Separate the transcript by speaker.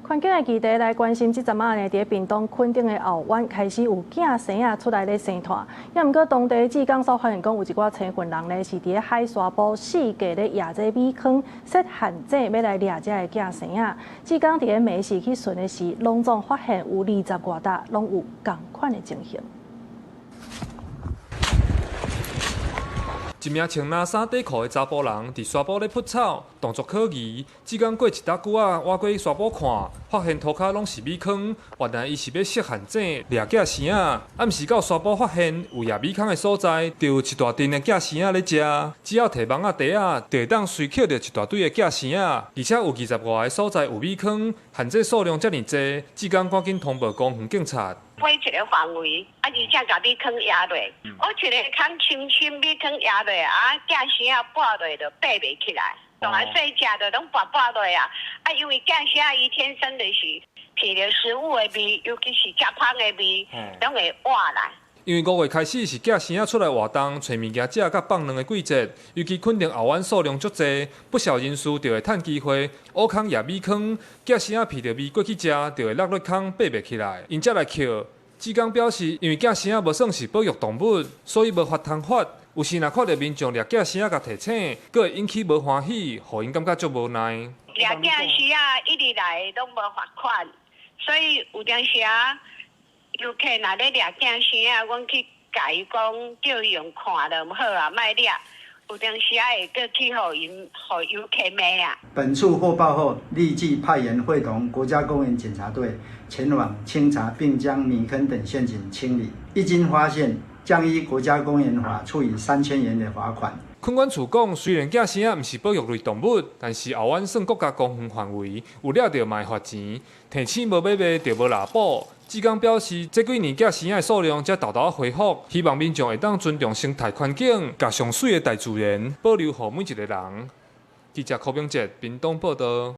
Speaker 1: 環境的議題來關心，這陣仔呢，在屏東墾丁的後灣開始有囝生仔出來咧生團，也毋過當地志工所發現講有一寡青訓人呢是佇海沙埔四界咧壓這米坑，設限制要來掠這個囝生仔。志工佇個每時去巡的時，攏總發現有20外搭，攏有同款的情形。
Speaker 2: 一名穿藍衫短褲的查甫人佇沙埔咧撲草，動作可疑。志工過一搭久仔，挖過沙埔看，發現塗骹攏是米坑。原來伊是要設限制掠囝生仔。暗時到沙埔發現有壓米坑的所在，就有一大陣的囝生仔咧食。只要摕網仔袋仔，就會當隨抾到一大堆的囝生仔。而且有20外個所在有米坑，限制數量遮爾濟，志工趕緊通報公園警察。
Speaker 3: 每一個範圍，而且甲米坑壓落，我一個坑深米坑壓落，囝生仔跋落就爬袂起來，當然細隻的攏跋落啊。因為囝生仔伊天生就是聞到食物的味，尤其是食芳的味，攏會活來。
Speaker 2: 因為5月開始是囝生仔出來活動、找物件食、甲放卵的季節，尤其墾丁後灣數量足濟，不少人士就會趁機會挖坑壓米坑，囝生仔聞到味過去食，就會落坑爬袂起來，因才來扣。志工表示，因為囝生仔無算是保育動物，所以無法通發。有時若看到民眾掠囝生仔甲提醒，佫會引起無歡喜，互因感覺足無奈。
Speaker 3: 掠囝生仔一直來攏無罰款，所以有當時啊，遊客若咧掠囝生仔，阮去甲伊講，叫伊用看就毋好啊，莫掠。有當時啊會過去互遊客罵啊。
Speaker 4: 本處獲報後，立即派員會同國家公園檢查隊前往清查，並將米坑等陷阱清理。一經發現，將依國家公園法處以3000元的罰款。
Speaker 2: 墾管處講，雖然囝生仔毋是保育類動物，但是後灣算國家公園範圍，有掠到嘛會罰錢，提醒無買賣就無納補。志工表示，這幾年囝生仔的數量才豆恢復，希望民眾會當尊重生態環境，甲上水的大自然保留予每一個人。記者柯炳哲，屏東報道。